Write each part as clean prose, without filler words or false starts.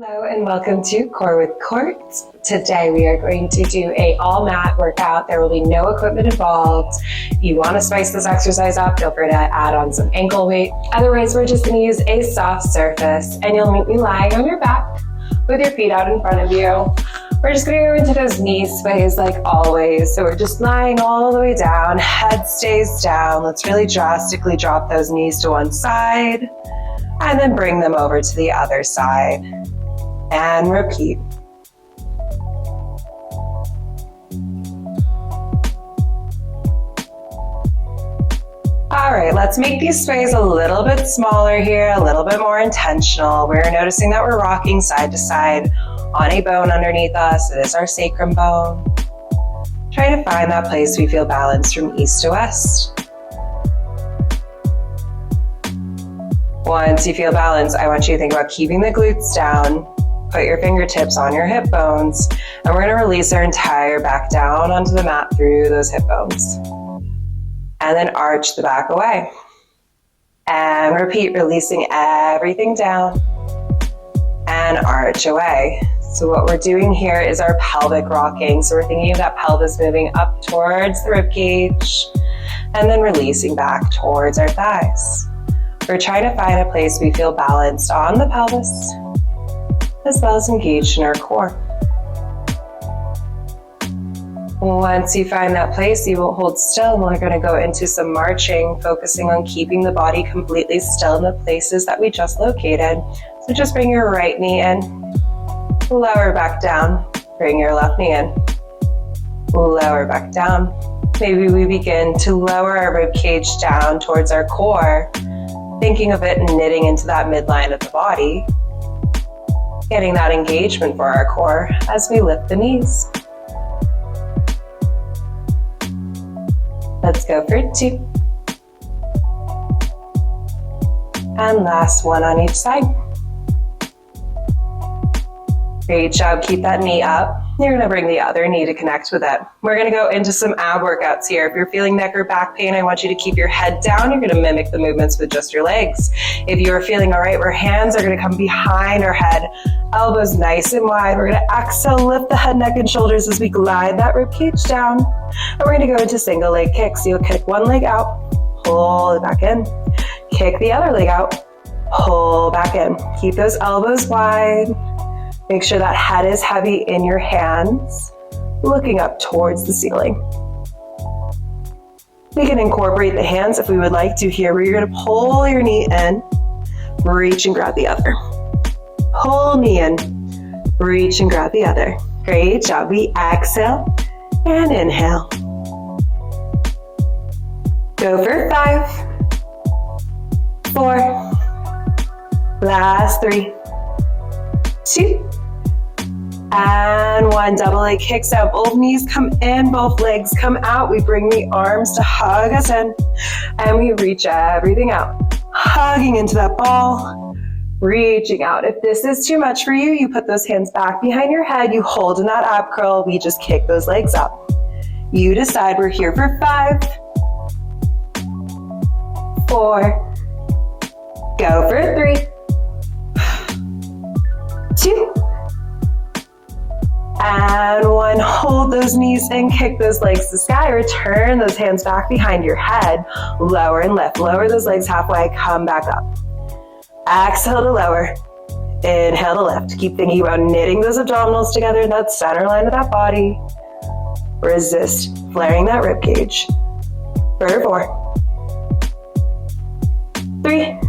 Hello and welcome to Core with Court. Today we are going to do a all mat workout. There will be no equipment involved. If you want to spice this exercise up, feel free to add on some ankle weight. Otherwise, we're just going to use a soft surface and you'll meet me lying on your back with your feet out in front of you. We're just going to go into those knee sways like always. So we're just lying all the way down, head stays down. Let's really drastically drop those knees to one side and then bring them over to the other side. And repeat. All right, let's make these sways a little bit smaller here, a little bit more intentional. We're noticing that we're rocking side to side on a bone underneath us. It is our sacrum bone. Try to find that place we feel balanced from east to west. Once you feel balanced, I want you to think about keeping the glutes down. Put your fingertips on your hip bones, and we're going to release our entire back down onto the mat through those hip bones. And then arch the back away. And repeat, releasing everything down and arch away. So what we're doing here is our pelvic rocking. So we're thinking of that pelvis moving up towards the rib cage and then releasing back towards our thighs. We're trying to find a place we feel balanced on the pelvis, as well as engaged in our core. Once you find that place, you will hold still, and we're going to go into some marching, focusing on keeping the body completely still in the places that we just located. So just bring your right knee in, lower back down, bring your left knee in, lower back down. Maybe we begin to lower our rib cage down towards our core, thinking of it knitting into that midline of the body, getting that engagement for our core as we lift the knees. Let's go for 2. And last one on each side. Great job, keep that knee up. You're gonna bring the other knee to connect with it. We're gonna go into some ab workouts here. If you're feeling neck or back pain, I want you to keep your head down. You're gonna mimic the movements with just your legs. If you're feeling all right, where hands are gonna come behind our head, elbows nice and wide. We're gonna exhale, lift the head, neck, and shoulders as we glide that rib cage down. And we're gonna go into single leg kicks. So you'll kick one leg out, pull it back in. Kick the other leg out, pull back in. Keep those elbows wide. Make sure that head is heavy in your hands, looking up towards the ceiling. We can incorporate the hands if we would like to here, where you're gonna pull your knee in, reach and grab the other. Pull knee in, reach and grab the other. Great job. We exhale and inhale. Go for 5, 4, last 3, 2, and 1. Double leg kicks out. Both knees come in, both legs come out. We bring the arms to hug us in, and we reach everything out. Hugging into that ball, reaching out. If this is too much for you, you put those hands back behind your head. You hold in that ab curl. We just kick those legs up. You decide. We're here for 5, 4, go for 3, 2, and 1. Hold those knees in, kick those legs to the sky. Return those hands back behind your head. Lower and lift. Lower those legs halfway, come back up. Exhale to lower. Inhale to lift. Keep thinking about knitting those abdominals together in that center line of that body. Resist flaring that rib cage. For 4, 3,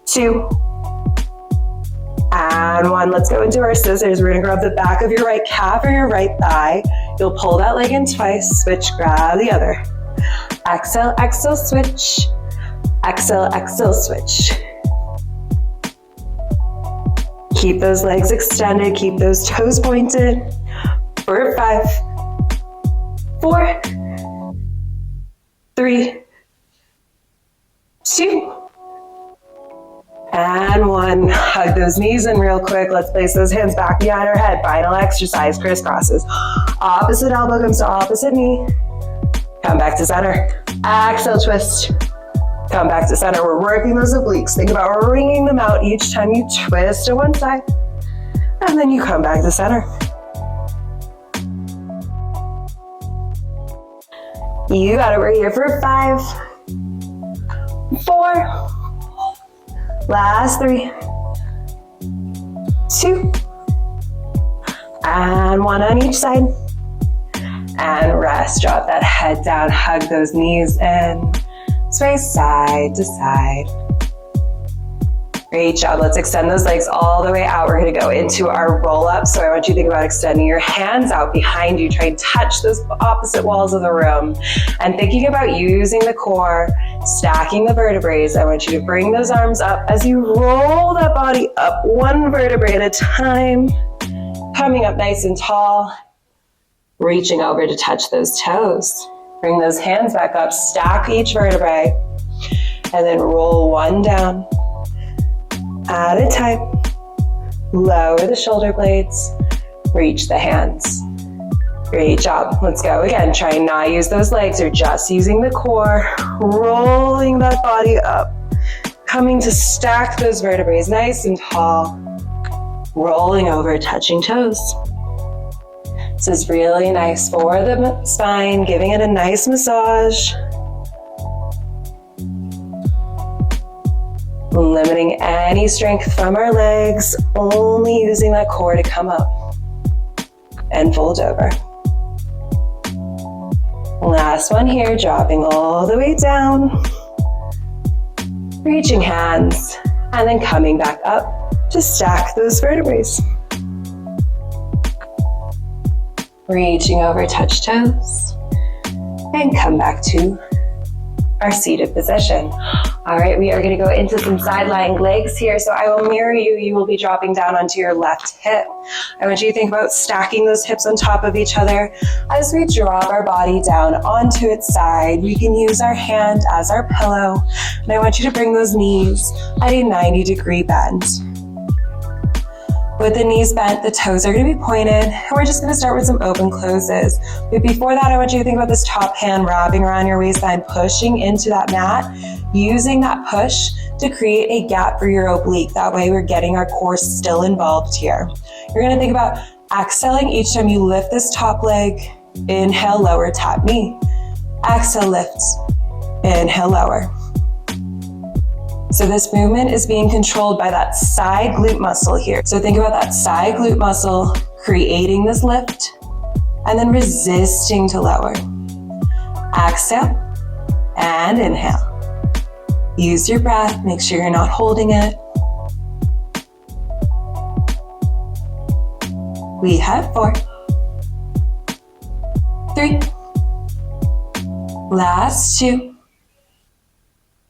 2, and 1. Let's go into our scissors. We're gonna grab the back of your right calf or your right thigh. You'll pull that leg in twice, switch, grab the other. Exhale, exhale, switch. Exhale, exhale, switch. Keep those legs extended, keep those toes pointed. For 5, 4, 3, 2, and 1. Hug those knees in real quick. Let's place those hands back behind our head. Final exercise, crisscrosses. Opposite elbow comes to opposite knee. Come back to center. Exhale, twist. Come back to center. We're working those obliques. Think about wringing them out each time you twist to one side. And then you come back to center. You got it. We're here for 5, 4, last 3, 2, and 1 on each side. And rest. Drop that head down. Hug those knees in. Sway side to side. Great job. Let's extend those legs all the way out. We're going to go into our roll up. So I want you to think about extending your hands out behind you. Try and touch those opposite walls of the room. And thinking about using the core, stacking the vertebrae. I want you to bring those arms up as you roll that body up one vertebrae at a time. Coming up nice and tall. Reaching over to touch those toes. Bring those hands back up. Stack each vertebrae. And then roll one down. At a time, lower the shoulder blades, reach the hands. Great job. Let's go again. Try and not use those legs. You're just using the core, rolling that body up, coming to stack those vertebrae nice and tall, rolling over, touching toes. This is really nice for the spine, giving it a nice massage. Limiting any strength from our legs, only using that core to come up and fold over. Last one here, dropping all the way down, reaching hands, and then coming back up to stack those vertebrae. Reaching over, touch toes, and come back to our seated position. All right, we are going to go into some side lying legs here. So I will mirror you. You will be dropping down onto your left hip. I want you to think about stacking those hips on top of each other. As we drop our body down onto its side, we can use our hand as our pillow. And I want you to bring those knees at a 90-degree bend. With the knees bent, the toes are going to be pointed, and we're just going to start with some open closes. But before that, I want you to think about this top hand wrapping around your waistline, pushing into that mat, using that push to create a gap for your oblique. That way we're getting our core still involved here. You're going to think about exhaling each time you lift this top leg. Inhale, lower, tap knee. Exhale, lift. Inhale, lower. So this movement is being controlled by that side glute muscle here. So think about that side glute muscle creating this lift and then resisting to lower. Exhale and inhale. Use your breath. Make sure you're not holding it. We have 4, 3, last 2,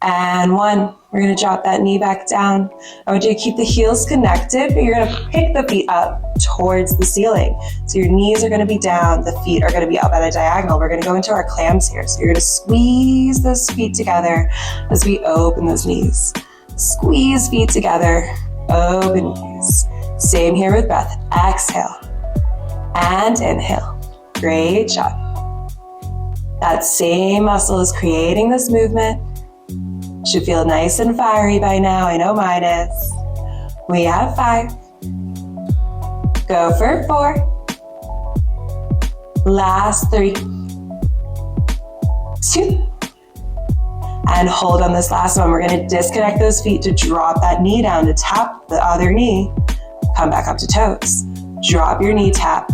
and 1. We're going to drop that knee back down. I want you to keep the heels connected, but you're going to pick the feet up towards the ceiling. So your knees are going to be down, the feet are going to be up at a diagonal. We're going to go into our clams here. So you're going to squeeze those feet together as we open those knees. Squeeze feet together, open knees. Same here with breath. Exhale and inhale. Great job. That same muscle is creating this movement. Should feel nice and fiery by now. I know mine is. We have 5. Go for 4. Last 3. 2. And hold on this last one. We're going to disconnect those feet to drop that knee down, to tap the other knee. Come back up to toes. Drop your knee, tap.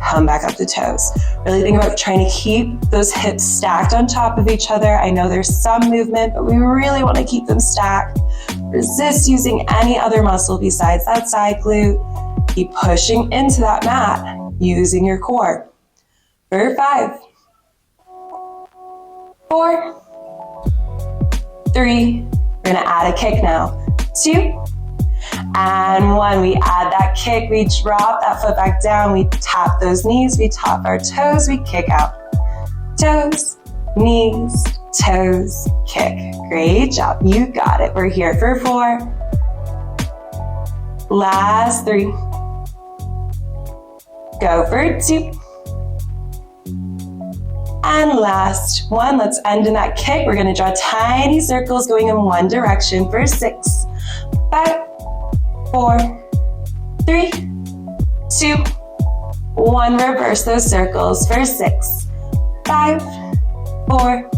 Come back up to toes. Really think about trying to keep those hips stacked on top of each other. I know there's some movement, but we really want to keep them stacked. Resist using any other muscle besides that side glute. Keep pushing into that mat using your core. For 5, 4, 3. We're going to add a kick now. 2. And 1, we add that kick, we drop that foot back down, we tap those knees, we tap our toes, we kick out. Toes, knees, toes, kick. Great job, you got it. We're here for 4. Last 3. Go for 2. And last one, let's end in that kick. We're gonna draw tiny circles going in one direction for 6, 5, 4, 3, 2, 1. Reverse those circles for 6, 5, 4,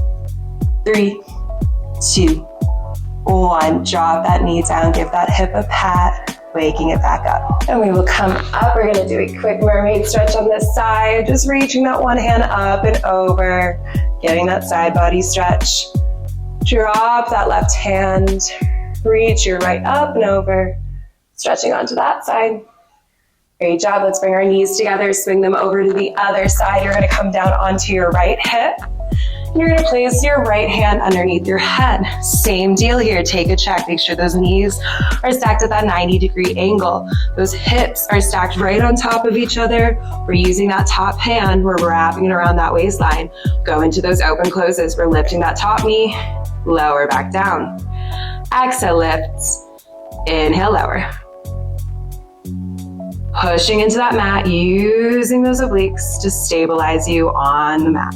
3, 2, 1. Drop that knee down, give that hip a pat, waking it back up. And we will come up. We're gonna do a quick mermaid stretch on this side, just reaching that one hand up and over, getting that side body stretch. Drop that left hand, reach your right up and over, stretching onto that side. Great job. Let's bring our knees together, swing them over to the other side. You're gonna come down onto your right hip. You're gonna place your right hand underneath your head. Same deal here, take a check. Make sure those knees are stacked at that 90-degree angle. Those hips are stacked right on top of each other. We're using that top hand, we're wrapping it around that waistline. Go into those open closes. We're lifting that top knee, lower back down. Exhale, lifts, inhale, lower. Pushing into that mat, using those obliques to stabilize you on the mat.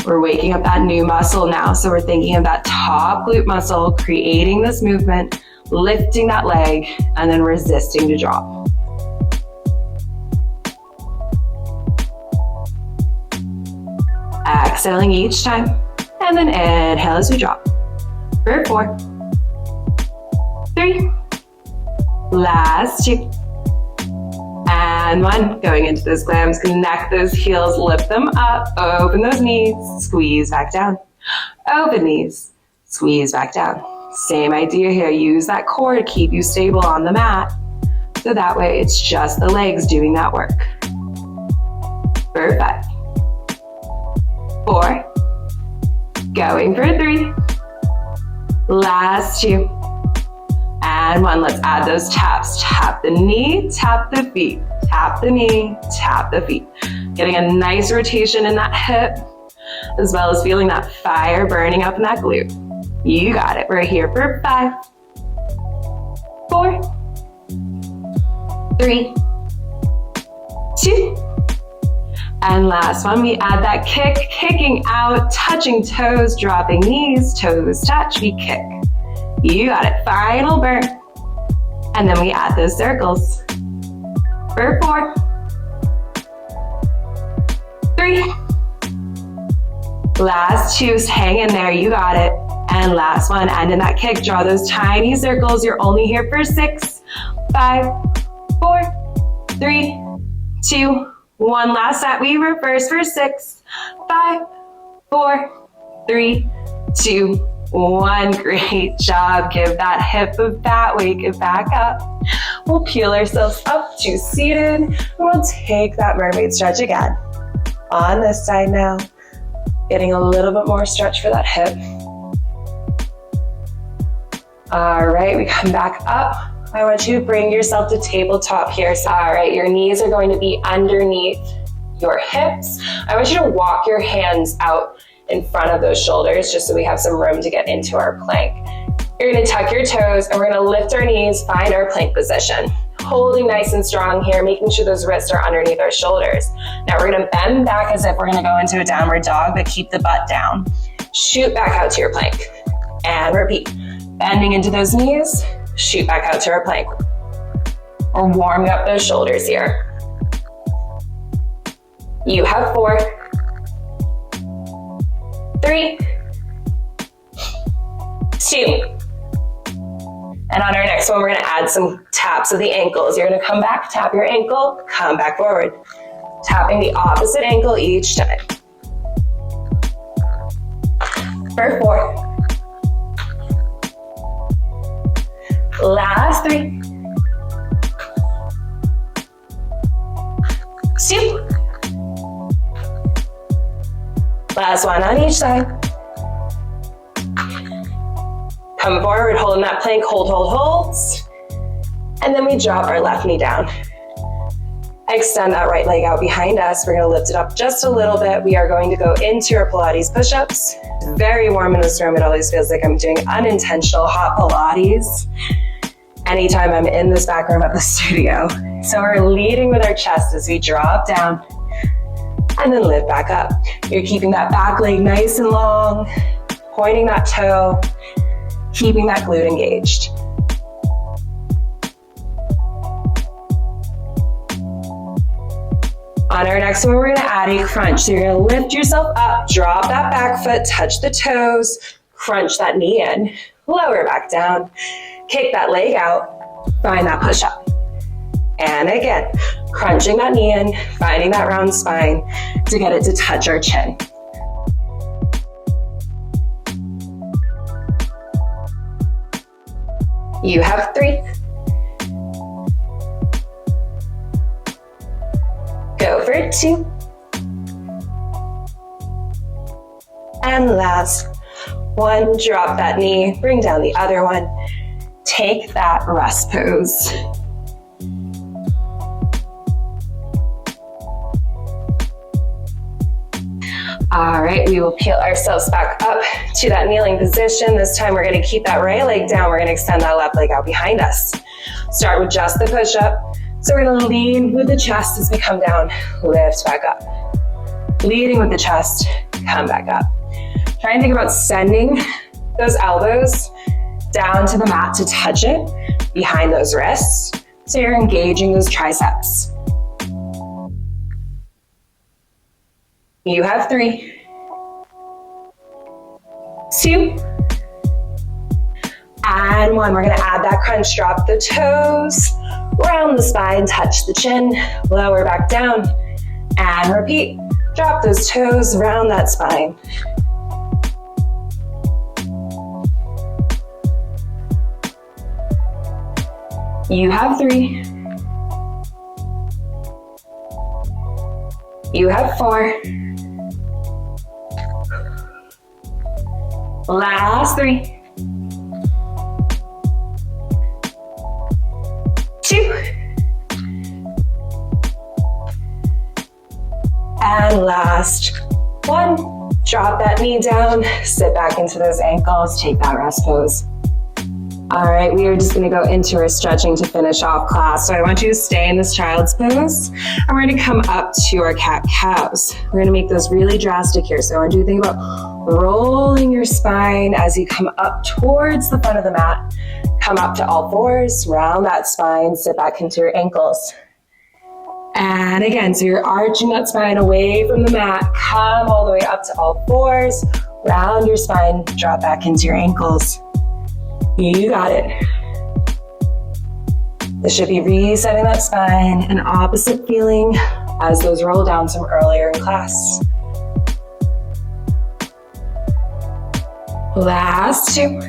We're waking up that new muscle now, so we're thinking of that top glute muscle, creating this movement, lifting that leg, and then resisting to drop. Exhaling each time, and then inhale as we drop. For 4, 3, last 2, and 1. Going into those glams, connect those heels, lift them up, open those knees, squeeze back down. Open knees, squeeze back down. Same idea here, use that core to keep you stable on the mat. So that way it's just the legs doing that work. For 5, 4, going for 3, last 2, and 1. Let's add those taps. Tap the knee, tap the feet, tap the knee, tap the feet. Getting a nice rotation in that hip, as well as feeling that fire burning up in that glute. You got it. We're here for 5, 4, 3, 2, and last one, we add that kick, kicking out, touching toes, dropping knees, toes touch, we kick. You got it. Final burn. And then we add those circles. For 4, 3, last 2, hang in there, you got it. And last one, end in that kick, draw those tiny circles. You're only here for 6, 5, 4, 3, 2, 1. Last set, we reverse for 6, 5, 4, 3, 2, 1. Great job. Give that hip a pat, wake it back up. We'll peel ourselves up to seated, and we'll take that mermaid stretch again. On this side now, getting a little bit more stretch for that hip. All right, we come back up. I want you to bring yourself to tabletop here. So, all right, your knees are going to be underneath your hips. I want you to walk your hands out in front of those shoulders just so we have some room to get into our plank. You're gonna tuck your toes and we're gonna lift our knees, find our plank position. Holding nice and strong here, making sure those wrists are underneath our shoulders. Now we're gonna bend back as if we're gonna go into a downward dog, but keep the butt down. Shoot back out to your plank and repeat. Bending into those knees, shoot back out to our plank. We're warming up those shoulders here. You have 4, 3, 2. And on our next one, we're gonna add some taps of the ankles. You're gonna come back, tap your ankle, come back forward. Tapping the opposite ankle each time. For 4. Last 3. 2. Last one on each side. Come forward, holding that plank, hold. And then we drop our left knee down. Extend that right leg out behind us. We're gonna lift it up just a little bit. We are going to go into our Pilates push-ups. It's very warm in this room. It always feels like I'm doing unintentional hot Pilates anytime I'm in this back room at the studio. So we're leading with our chest as we drop down. and then lift back up. You're keeping that back leg nice and long, pointing that toe, keeping that glute engaged. On our next one, we're gonna add a crunch. So you're gonna lift yourself up, drop that back foot, touch the toes, crunch that knee in, lower back down, kick that leg out, find that push up. And again, crunching that knee in, finding that round spine to get it to touch our chin. You have 3. Go for 2. And last 1, drop that knee, bring down the other one. Take that rest pose. All right, we will peel ourselves back up to that kneeling position. This time we're gonna keep that right leg down. We're gonna extend that left leg out behind us. Start with just the push-up. So we're gonna lean with the chest as we come down, lift back up. Leading with the chest, come back up. Try and think about sending those elbows down to the mat to touch it behind those wrists. So you're engaging those triceps. You have 3, 2, and 1. We're gonna add that crunch, drop the toes, round the spine, touch the chin, lower back down, and repeat. Drop those toes, round that spine. You have 3. You have 4. Last 3. 2. And last 1. Drop that knee down, sit back into those ankles, take that rest pose. All right, we are just gonna go into our stretching to finish off class. So I want you to stay in this child's pose, and we're gonna come up to our cat-cows. We're gonna make those really drastic here. So I want you to think about rolling your spine as you come up towards the front of the mat. Come up to all 4s, round that spine, sit back into your ankles. And again, so you're arching that spine away from the mat, come all the way up to all 4s, round your spine, drop back into your ankles. You got it. This should be resetting that spine, an opposite feeling as those roll downs from earlier in class. Last 2.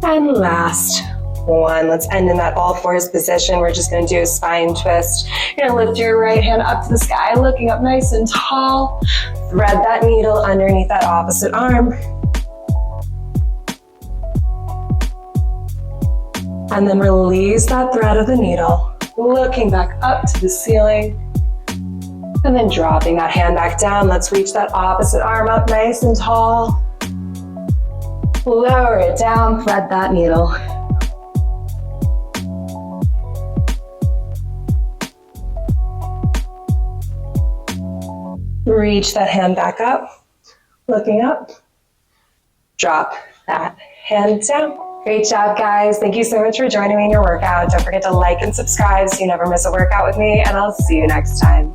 And last 1. Let's end in that all 4s position. We're just gonna do a spine twist. You're gonna lift your right hand up to the sky, looking up nice and tall. Thread that needle underneath that opposite arm. And then release that thread of the needle, looking back up to the ceiling. And then dropping that hand back down. Let's reach that opposite arm up nice and tall. Lower it down, thread that needle. Reach that hand back up, looking up. Drop that hand down. Great job, guys. Thank you so much for joining me in your workout. Don't forget to like and subscribe so you never miss a workout with me, and I'll see you next time.